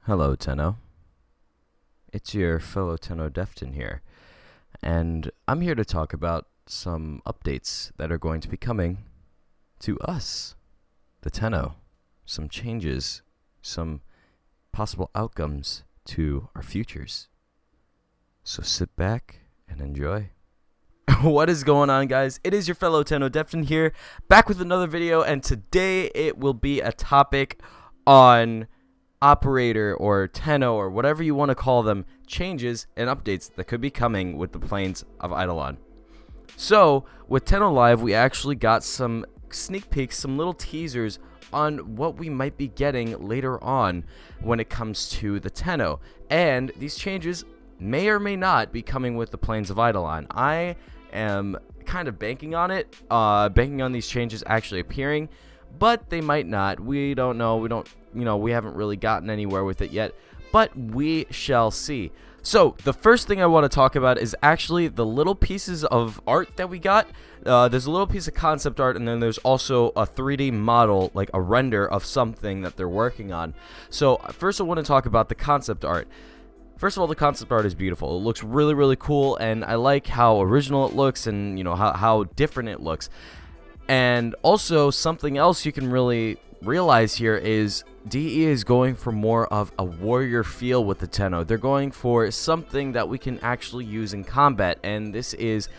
Hello, Tenno. It's your fellow TDefton here, and I'm here to talk about some updates that are going to be coming to us, the Tenno. Some changes, some possible outcomes to our futures. So sit back and enjoy. What is going on, guys? It is your fellow TDefton here, back with another video, and today it will be a topic on operator or Tenno or whatever you want to call them changes and updates that could be coming with the planes of Eidolon. So with Tenno Live, we actually got some sneak peeks, some little teasers on what we might be getting later on when it comes to the Tenno, and these changes may or may not be coming with the planes of Eidolon. I am kind of banking on it, banking on these changes actually appearing, but they might not. We don't know. We haven't really gotten anywhere with it yet, but we shall see. So the first thing I want to talk about is actually the little pieces of art that we got. There's a little piece of concept art, and then there's also a 3D model, like a render of something that they're working on. So first I want to talk about the concept art. First of all, the concept art is beautiful. It looks really, really cool, and I like how original it looks and how different it looks. And also, something else you can really realize here is DE is going for more of a warrior feel with the Tenno. They're going for something that we can actually use in combat, and this is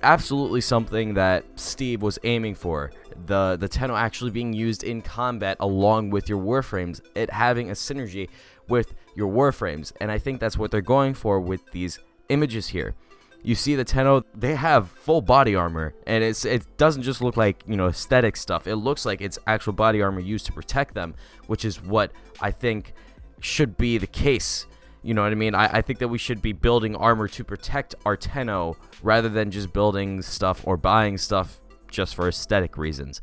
absolutely something that Steve was aiming for. The Tenno actually being used in combat along with your Warframes, it having a synergy with your Warframes, and I think that's what they're going for with these images here. You see the Tenno, they have full body armor, and it doesn't just look like, aesthetic stuff. It looks like it's actual body armor used to protect them, which is what I think should be the case. You know what I mean? I think that we should be building armor to protect our Tenno rather than just building stuff or buying stuff just for aesthetic reasons.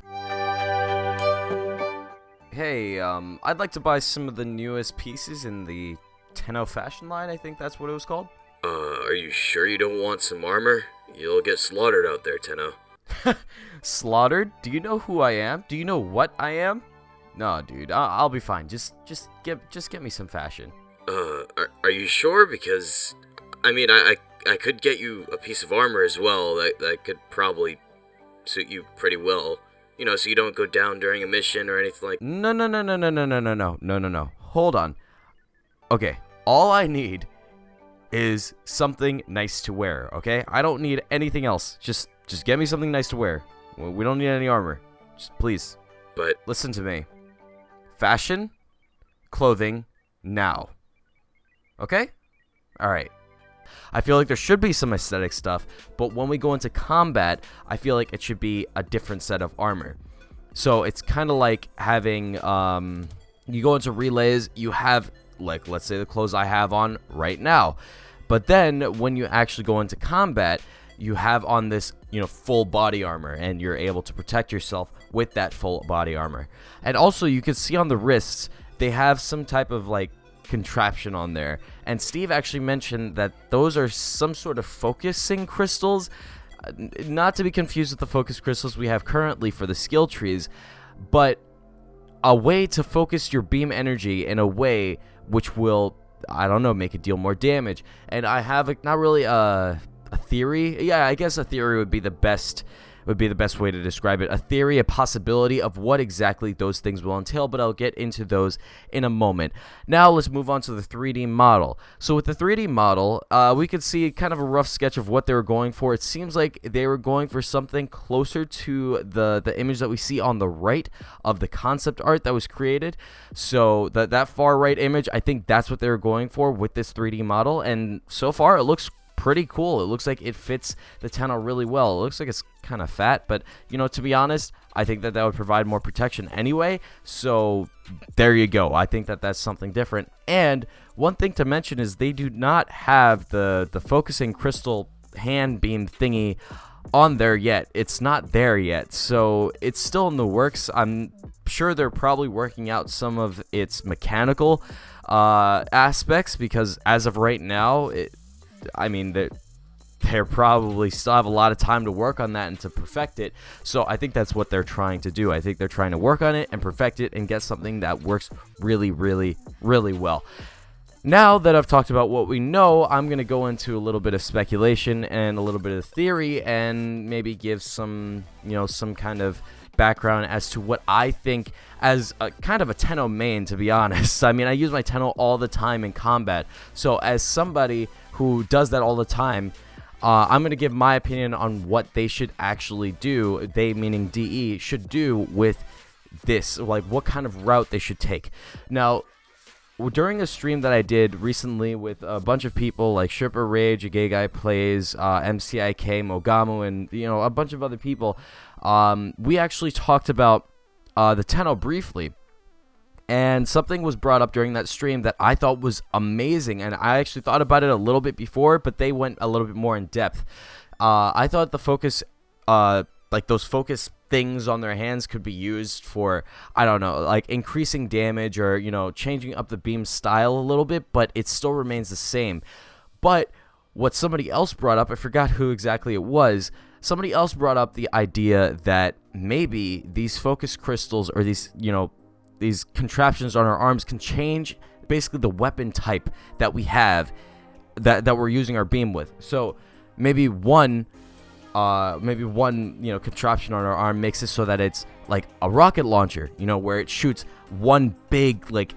Hey, I'd like to buy some of the newest pieces in the Tenno fashion line. I think that's what it was called. Are you sure you don't want some armor? You'll get slaughtered out there, Tenno. Slaughtered? Do you know who I am? Do you know what I am? No, dude, I'll be fine. Just get me some fashion. Are you sure? Because, I mean, I could get you a piece of armor as well that could probably suit you pretty well. So you don't go down during a mission or anything like. No. Hold on. Okay, all I need is something nice to wear, okay? I don't need anything else. Just get me something nice to wear. We don't need any armor. Just please. But listen to me. Fashion, clothing, now. Okay? Alright. I feel like there should be some aesthetic stuff, but when we go into combat, I feel like it should be a different set of armor. So it's kind of like having, you go into relays, you have, like, let's say the clothes I have on right now. But then when you actually go into combat, you have on this, full body armor, and you're able to protect yourself with that full body armor. And also you can see on the wrists, they have some type of like contraption on there. And Steve actually mentioned that those are some sort of focusing crystals, not to be confused with the focus crystals we have currently for the skill trees, but a way to focus your beam energy in a way which will, I don't know, make it deal more damage. And I have not really a theory. Yeah, I guess a theory would be the best way to describe it. A theory, a possibility of what exactly those things will entail, but I'll get into those in a moment. Now let's move on to the 3D model. So with the 3D model, we could see kind of a rough sketch of what they were going for. It seems like they were going for something closer to the image that we see on the right of the concept art that was created. So that far right image, I think that's what they were going for with this 3D model, and so far it looks pretty cool. It looks like it fits the Tenno really well. It looks like it's kind of fat, but to be honest, I think that would provide more protection anyway. So there you go. I think that that's something different. And one thing to mention is they do not have the focusing crystal hand beam thingy on there yet. It's not there yet, so it's still in the works. I'm sure they're probably working out some of its mechanical aspects, because as of right now, they're probably still have a lot of time to work on that and to perfect it. So I think that's what they're trying to do. I think they're trying to work on it and perfect it and get something that works really, really, really well. Now that I've talked about what we know, I'm going to go into a little bit of speculation and a little bit of theory and maybe give some, some kind of background as to what I think as a kind of a Tenno main, to be honest. I mean, I use my Tenno all the time in combat. So as somebody who does that all the time, I'm going to give my opinion on what they should actually do, they meaning DE, should do with this, like what kind of route they should take. Now, during a stream that I did recently with a bunch of people like Shipper Rage, A Gay Guy Plays, MCIK, Mogamu, and a bunch of other people, we actually talked about the Tenno briefly. And something was brought up during that stream that I thought was amazing, and I actually thought about it a little bit before, but they went a little bit more in depth. I thought the focus, like those focus things on their hands could be used for, I don't know, like increasing damage or, changing up the beam style a little bit, but it still remains the same. But what somebody else brought up, I forgot who exactly it was, somebody else brought up the idea that maybe these focus crystals or these contraptions on our arms can change basically the weapon type that we have that we're using our beam with. So maybe one contraption on our arm makes it so that it's like a rocket launcher, where it shoots one big like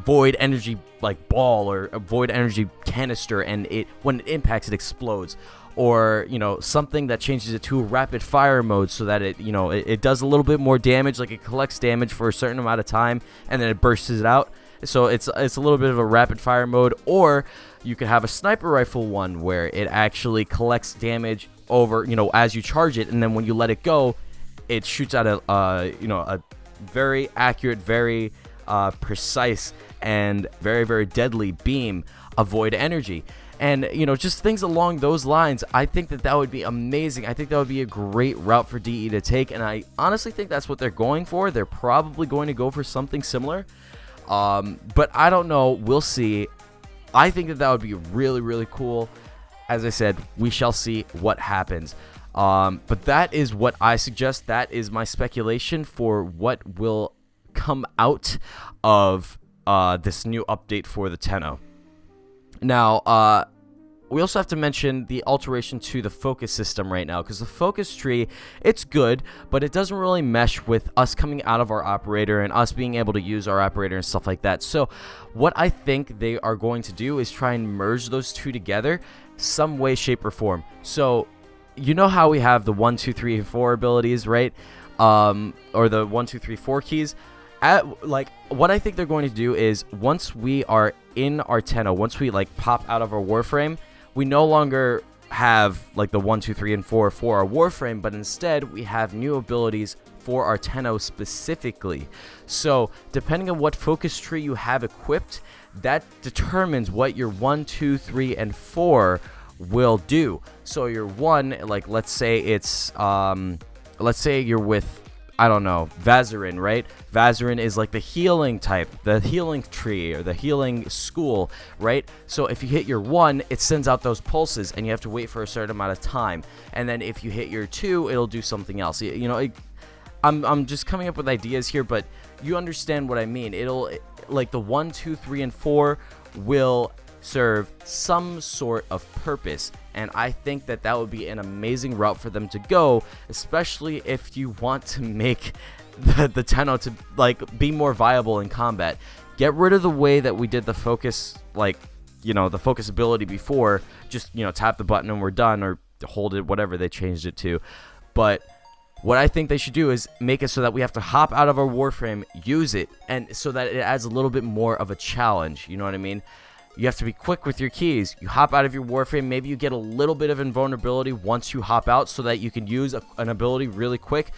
void energy like ball or a void energy canister, and when it impacts it explodes. Or something that changes it to a rapid fire mode so that it does a little bit more damage, like it collects damage for a certain amount of time and then it bursts it out. So it's a little bit of a rapid fire mode. Or you could have a sniper rifle one where it actually collects damage over as you charge it, and then when you let it go, it shoots out a very accurate, very precise, and very, very deadly beam of void energy. And, just things along those lines, I think that would be amazing. I think that would be a great route for DE to take, and I honestly think that's what they're going for. They're probably going to go for something similar, but I don't know. We'll see. I think that would be really, really cool. As I said, we shall see what happens. But that is what I suggest. That is my speculation for what will come out of this new update for the Tenno. Now, we also have to mention the alteration to the focus system right now, because the focus tree, it's good, but it doesn't really mesh with us coming out of our operator and us being able to use our operator and stuff like that. So what I think they are going to do is try and merge those two together some way, shape, or form. So you know how we have the 1, 2, 3, and 4 abilities, right? Or the 1, 2, 3, 4 keys. What I think they're going to do is once we are in our Tenno, once we pop out of our Warframe, we no longer have the 1, 2, 3, and 4 for our Warframe, but instead we have new abilities for our Tenno specifically. So depending on what focus tree you have equipped, that determines what your 1, 2, 3, and 4 will do. So your 1, let's say it's let's say you're with, I don't know, Vazarin, right? Vazarin is the healing type, the healing tree, or the healing school, right? So if you hit your 1, it sends out those pulses, and you have to wait for a certain amount of time. And then if you hit your 2, it'll do something else. I'm just coming up with ideas here, but you understand what I mean. It'll, the 1, 2, 3, and 4 will serve some sort of purpose, and I think that would be an amazing route for them to go, especially if you want to make the Tenno to be more viable in combat. Get rid of the way that we did the focus, the focus ability before. Just tap the button and we're done, or hold it, whatever they changed it to. But what I think they should do is make it so that we have to hop out of our Warframe, use it, and so that it adds a little bit more of a challenge. You know what I mean? You have to be quick with your keys. You hop out of your Warframe, maybe you get a little bit of invulnerability once you hop out so that you can use an ability really quick.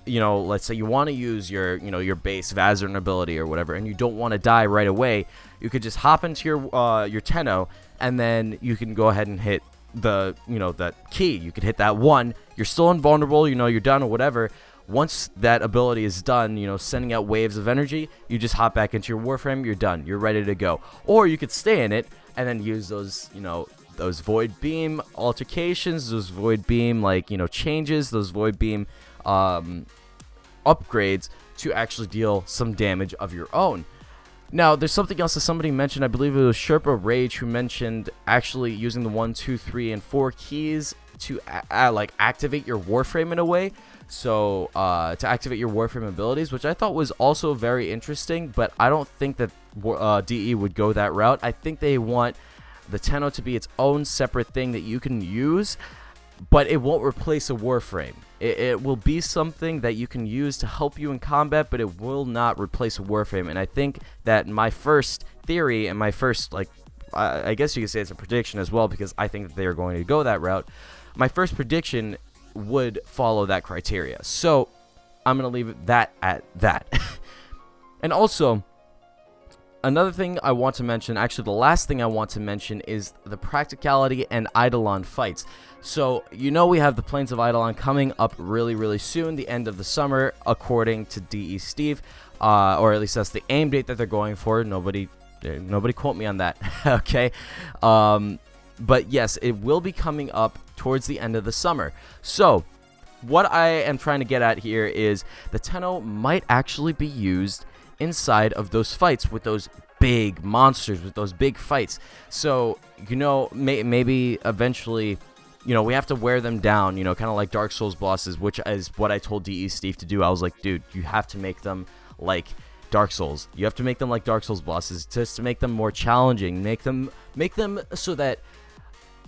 Let's say you want to use your base Vazarin ability or whatever, and you don't want to die right away. You could just hop into your Tenno, and then you can go ahead and hit that key. You could hit that 1. You're still invulnerable, you're done or whatever. Once that ability is done, sending out waves of energy, you just hop back into your Warframe, you're done, you're ready to go. Or you could stay in it and then use those, those void beam altercations, those void beam changes, those void beam upgrades to actually deal some damage of your own. Now, there's something else that somebody mentioned. I believe it was Sherpa Rage who mentioned actually using the 1, 2, 3, and 4 keys to activate your Warframe in a way. So to activate your Warframe abilities, which I thought was also very interesting. But I don't think that DE would go that route. I think they want the Tenno to be its own separate thing that you can use, but it won't replace a Warframe. It will be something that you can use to help you in combat, but it will not replace a Warframe. And I think that my first theory and my first, I guess you could say it's a prediction as well, because I think that they are going to go that route. My first prediction would follow that criteria. So I'm going to leave that at that. And also, another thing I want to mention, actually the last thing I want to mention, is the practicality and Eidolon fights. So, we have the Plains of Eidolon coming up really, really soon, the end of the summer, according to DE Steve, or at least that's the aim date that they're going for. Nobody quote me on that, okay? But yes, it will be coming up towards the end of the summer. So, what I am trying to get at here is the Tenno might actually be used inside of those fights with those big monsters, with those big fights. So, maybe eventually, we have to wear them down, kind of like Dark Souls bosses, which is what I told DE Steve to do. I was like, dude, you have to make them like Dark Souls. You have to make them like Dark Souls bosses just to make them more challenging. Make them so that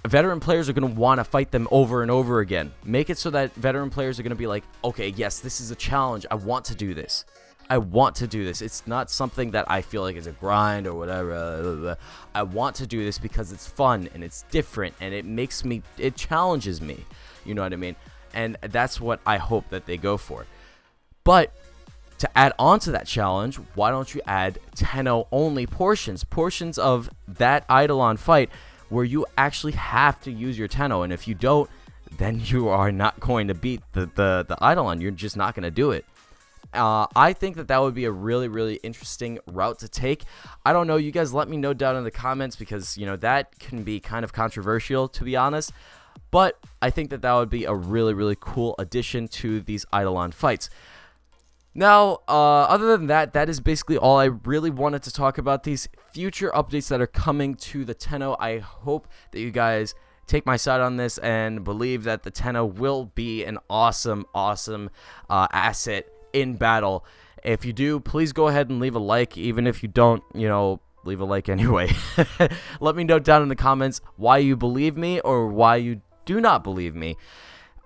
veteran players are going to want to fight them over and over again. Make it so that veteran players are going to be like, okay, yes, this is a challenge. I want to do this. It's not something that I feel like is a grind or whatever. I want to do this because it's fun and it's different and it challenges me. You know what I mean? And that's what I hope that they go for. But to add on to that challenge, why don't you add Tenno only portions of that Eidolon fight where you actually have to use your Tenno, and if you don't, then you are not going to beat the Eidolon. You're just not going to do it. I think that would be a really, really interesting route to take. I don't know. You guys let me know down in the comments, because, that can be kind of controversial, to be honest. But I think that would be a really, really cool addition to these Eidolon fights. Now, other than that, that is basically all I really wanted to talk about. These future updates that are coming to the Tenno. I hope that you guys take my side on this and believe that the Tenno will be an awesome, awesome asset in battle. If you do, please go ahead and leave a like. Even if you don't, leave a like anyway. Let me know down in the comments why you believe me or why you do not believe me.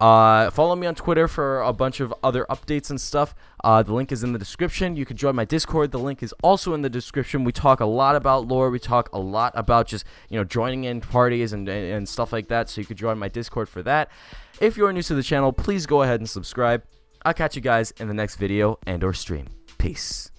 Follow me on Twitter for a bunch of other updates and stuff. The link is in the description. You can join my Discord. The link is also in the description. We talk a lot about lore. We talk a lot about just, joining in parties and stuff like that. So you can join my Discord for that. If you're new to the channel, please go ahead and subscribe. I'll catch you guys in the next video and/or stream. Peace.